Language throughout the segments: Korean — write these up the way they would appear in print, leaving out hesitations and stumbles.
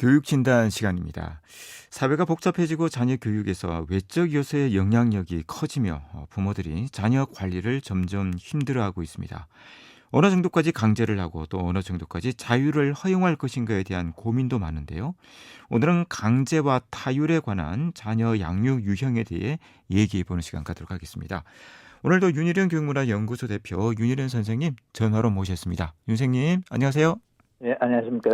교육 진단 시간입니다. 사회가 복잡해지고 자녀 교육에서 외적 요소의 영향력이 커지며 부모들이 자녀 관리를 점점 힘들어하고 있습니다. 어느 정도까지 강제를 하고 또 어느 정도까지 자유를 허용할 것인가에 대한 고민도 많은데요. 오늘은 강제와 타율에 관한 자녀 양육 유형에 대해 얘기해보는 시간 갖도록 하겠습니다. 오늘도 윤희련 교육문화연구소 대표 윤희련 선생님 전화로 모셨습니다. 윤 선생님 안녕하세요. 예, 안녕하십니까.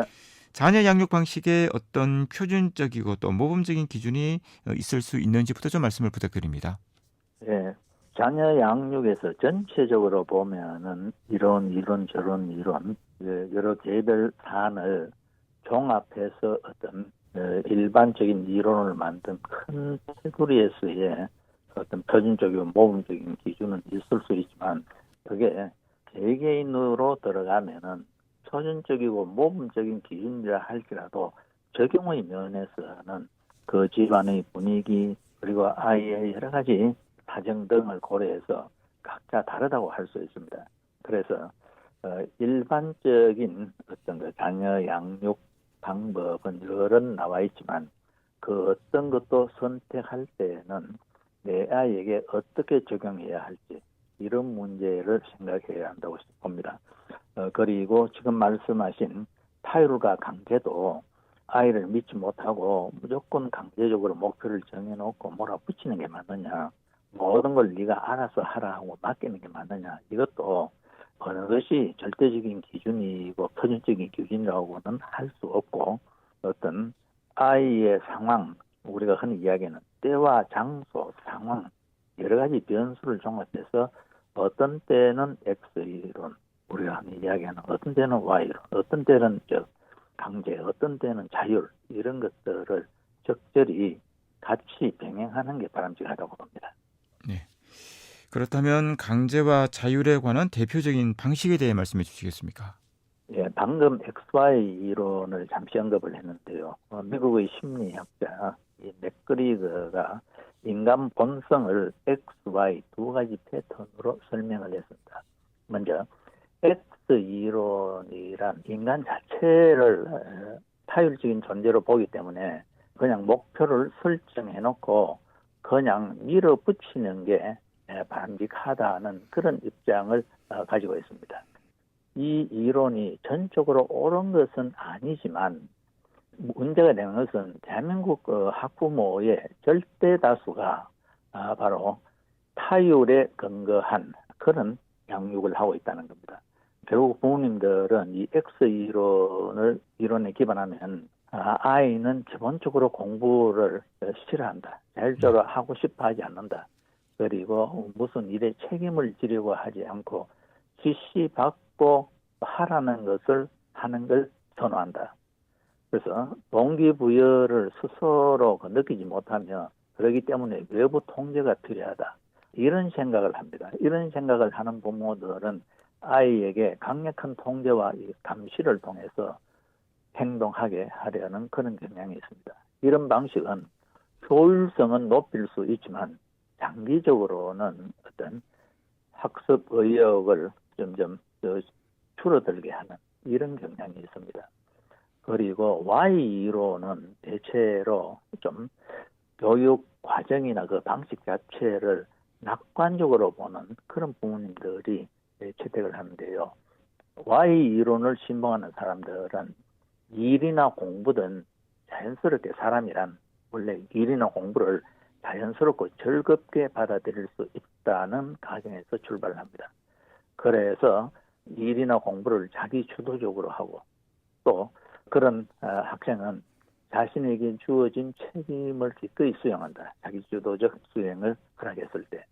자녀 양육 방식에 어떤 표준적이고 또 모범적인 기준이 있을 수 있는지부터 좀 말씀을 부탁드립니다. 예, 자녀 양육에서 전체적으로 보면은 이런 저런 이론, 여러 개별 사안을 종합해서 어떤 일반적인 이론을 만든 큰 테두리에서의 어떤 표준적이고 모범적인 기준은 있을 수 있지만 그게 개개인으로 들어가면은 표준적이고 모범적인 기준이라 할지라도 적용의 면에서는 그 집안의 분위기 그리고 아이의 여러 가지 사정 등을 고려해서 각자 다르다고 할 수 있습니다. 그래서 일반적인 어떤 그 자녀 양육 방법은 여러 나와 있지만 그 어떤 것도 선택할 때는 내 아이에게 어떻게 적용해야 할지 이런 문제를 생각해야 한다고 봅니다. 그리고 지금 말씀하신 타율과 강제도 아이를 믿지 못하고 무조건 강제적으로 목표를 정해놓고 몰아붙이는 게 맞느냐, 모든 걸 네가 알아서 하라 하고 맡기는 게 맞느냐, 이것도 어느 것이 절대적인 기준이고 표준적인 기준이라고는 할 수 없고 어떤 아이의 상황, 우리가 흔히 이야기하는 때와 장소, 상황, 여러 가지 변수를 종합해서 어떤 때는 X이론, 우리가 흔히 이야기하는 어떤 때는 Y론, 어떤 때는 강제, 어떤 때는 자율, 이런 것들을 적절히 같이 병행하는 게 바람직하다고 봅니다. 네. 그렇다면 강제와 자율에 관한 대표적인 방식에 대해 말씀해 주시겠습니까? 예, 방금 XY 이론을 잠시 언급을 했는데요. 미국의 심리학자 이 맥그리거가 인간 본성을 XY 두 가지 패턴으로 설명을 했습니다. 먼저 X 이론이란 인간 자체를 타율적인 존재로 보기 때문에 그냥 목표를 설정해놓고 그냥 밀어붙이는 게 바람직하다는 그런 입장을 가지고 있습니다. 이 이론이 전적으로 옳은 것은 아니지만 문제가 되는 것은 대한민국 학부모의 절대 다수가 바로 타율에 근거한 그런 양육을 하고 있다는 겁니다. 결국 부모님들은 이 X 이론에 기반하면 아이는 기본적으로 공부를 싫어한다. 자율적으로 하고 싶어 하지 않는다. 그리고 무슨 일에 책임을 지려고 하지 않고 지시받고 하라는 것을 하는 걸 선호한다. 그래서 동기부여를 스스로 느끼지 못하며 그렇기 때문에 외부 통제가 필요하다. 이런 생각을 합니다. 이런 생각을 하는 부모들은 아이에게 강력한 통제와 감시를 통해서 행동하게 하려는 그런 경향이 있습니다. 이런 방식은 효율성은 높일 수 있지만 장기적으로는 어떤 학습 의욕을 점점 줄어들게 하는 이런 경향이 있습니다. 그리고 Y이론은 대체로 좀 교육 과정이나 그 방식 자체를 낙관적으로 보는 그런 부모님들이 채택을 하는데요. Y이론을 신봉하는 사람들은 일이나 공부든 자연스럽게 사람이란 원래 일이나 공부를 자연스럽고 즐겁게 받아들일 수 있다는 가정에서 출발을 합니다. 그래서 일이나 공부를 자기 주도적으로 하고 또 그런 학생은 자신에게 주어진 책임을 기꺼이 수행한다. 자기 주도적 수행을 허락했을 때.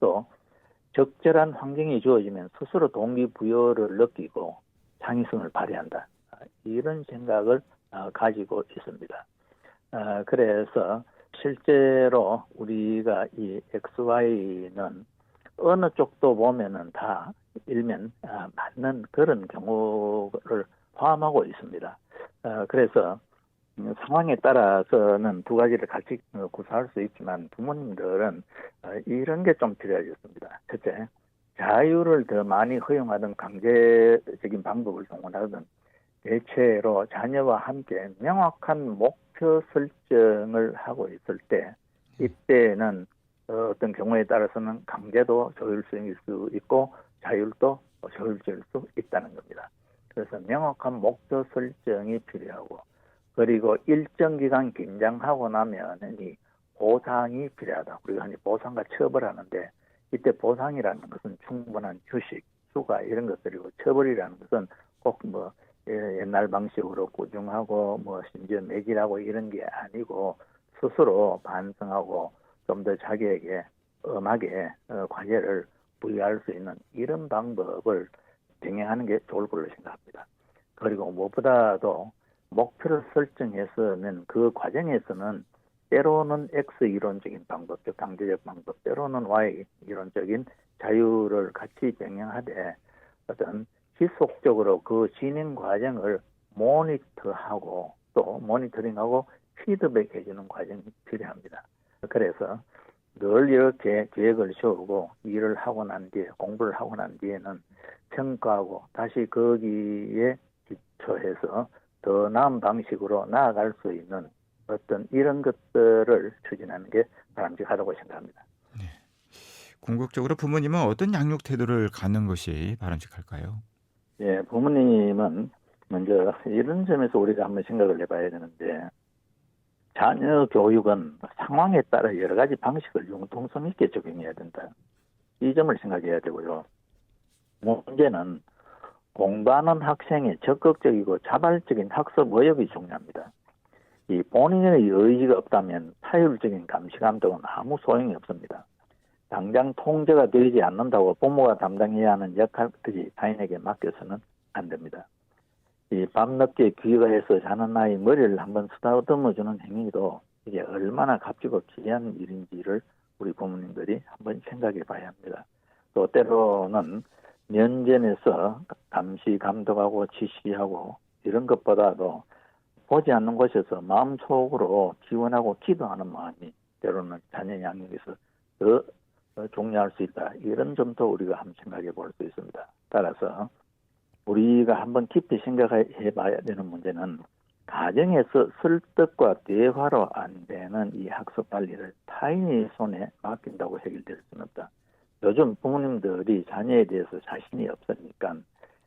또 적절한 환경이 주어지면 스스로 동기부여를 느끼고 창의성을 발휘한다. 이런 생각을 가지고 있습니다. 그래서 실제로 우리가 이 XY는 어느 쪽도 보면은 다 일면 맞는 그런 경우를 포함하고 있습니다. 그래서 상황에 따라서는 두 가지를 같이 구사할 수 있지만 부모님들은 이런 게 좀 필요하겠습니다. 첫째, 자유를 더 많이 허용하든 강제적인 방법을 동원하든 대체로 자녀와 함께 명확한 목표 설정을 하고 있을 때 이때는 어떤 경우에 따라서는 강제도 조율적일 수 있고 자율도 조율적일 수 있다는 겁니다. 그래서 명확한 목표 설정이 필요하고 그리고 일정 기간 긴장하고 나면 이 보상이 필요하다. 우리가 흔히 보상과 처벌하는데 이때 보상이라는 것은 충분한 휴식, 휴가 이런 것들이고 처벌이라는 것은 꼭 뭐 옛날 방식으로 꾸중하고 뭐 심지어 매질하고 이런 게 아니고 스스로 반성하고 좀 더 자기에게 엄하게 관여를 부여할 수 있는 이런 방법을 병행하는 게 좋을 걸로 생각합니다. 그리고 무엇보다도 목표를 설정해서는 그 과정에서는 때로는 X 이론적인 방법, 즉 강제적 방법, 때로는 Y 이론적인 자유를 같이 병행하되 어떤 지속적으로 그 진행 과정을 모니터하고 또 모니터링하고 피드백해주는 과정이 필요합니다. 그래서 늘 이렇게 계획을 세우고 일을 하고 난 뒤에 공부를 하고 난 뒤에는 평가하고 다시 거기에 기초해서 더 나은 방식으로 나아갈 수 있는 어떤 이런 것들을 추진하는 게 바람직하다고 생각합니다. 궁극적으로 부모님은 어떤 양육 태도를 갖는 것이 바람직할까요? 예, 부모님은 먼저 이런 점에서 우리가 한번 생각을 해봐야 되는데 자녀 교육은 상황에 따라 여러 가지 방식을 융통성 있게 적용해야 된다. 이 점을 생각해야 되고요. 문제는 공부하는 학생의 적극적이고 자발적인 학습 의욕이 중요합니다. 이 본인의 의지가 없다면 타율적인 감시 감독은 아무 소용이 없습니다. 당장 통제가 되지 않는다고 부모가 담당해야 하는 역할까지 타인에게 맡겨서는 안 됩니다. 이 밤늦게 귀가해서 자는 아이 머리를 한번 쓰다듬어주는 행위도 이게 얼마나 값지고 귀한 일인지를 우리 부모님들이 한번 생각해 봐야 합니다. 또 때로는 면전에서 감시 감독하고 지시하고 이런 것보다도 보지 않는 곳에서 마음속으로 기원하고 기도하는 마음이 때로는 자녀 양육에서 더 중요할 수 있다. 이런 점도 우리가 한번 생각해 볼 수 있습니다. 따라서 우리가 한번 깊이 생각해 봐야 되는 문제는 가정에서 설득과 대화로 안 되는 이 학습 관리를 타인의 손에 맡긴다고 해결될 수는 없다. 요즘 부모님들이 자녀에 대해서 자신이 없으니까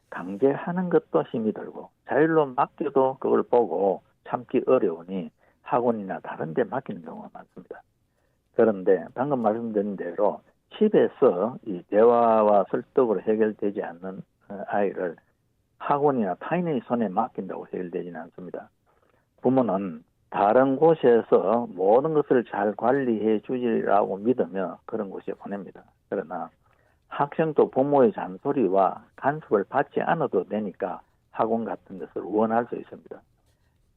강제하는 것도 힘이 들고 자율로 맡겨도 그걸 보고 참기 어려우니 학원이나 다른 데 맡기는 경우가 많습니다. 그런데 방금 말씀드린 대로 집에서 이 대화와 설득으로 해결되지 않는 아이를 학원이나 타인의 손에 맡긴다고 해결되지는 않습니다. 부모는 다른 곳에서 모든 것을 잘 관리해 주리라고 믿으며 그런 곳에 보냅니다. 그러나 학생도 부모의 잔소리와 간섭을 받지 않아도 되니까 학원 같은 것을 원할 수 있습니다.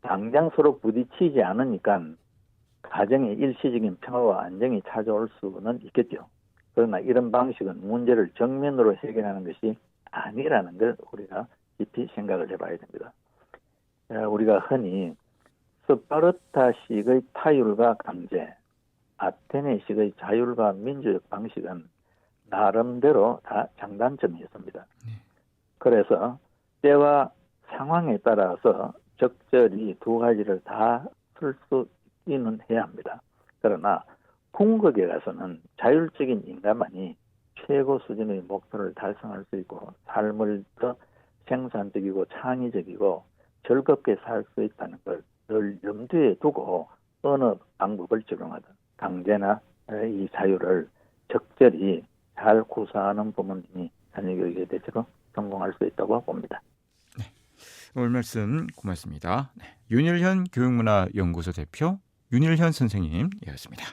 당장 서로 부딪히지 않으니까 가정의 일시적인 평화와 안정이 찾아올 수는 있겠죠. 그러나 이런 방식은 문제를 정면으로 해결하는 것이 아니라는 걸 우리가 깊이 생각을 해봐야 됩니다. 우리가 흔히 스파르타식의 타율과 강제, 아테네식의 자율과 민주적 방식은 나름대로 다 장단점이 있습니다. 그래서 때와 상황에 따라서 적절히 두 가지를 다 쓸 수 있기는 해야 합니다. 그러나 궁극에 가서는 자율적인 인간만이 최고 수준의 목표를 달성할 수 있고 삶을 더 생산적이고 창의적이고 즐겁게 살 수 있다는 걸 늘 염두에 두고 어느 방법을 적용하든 강제나 이 자유를 적절히 잘 구사하는 부모님이 자녀 교육에 대해서 성공할 수 있다고 봅니다. 오늘 말씀 고맙습니다. 윤일현 교육문화연구소 대표 윤일현 선생님이었습니다.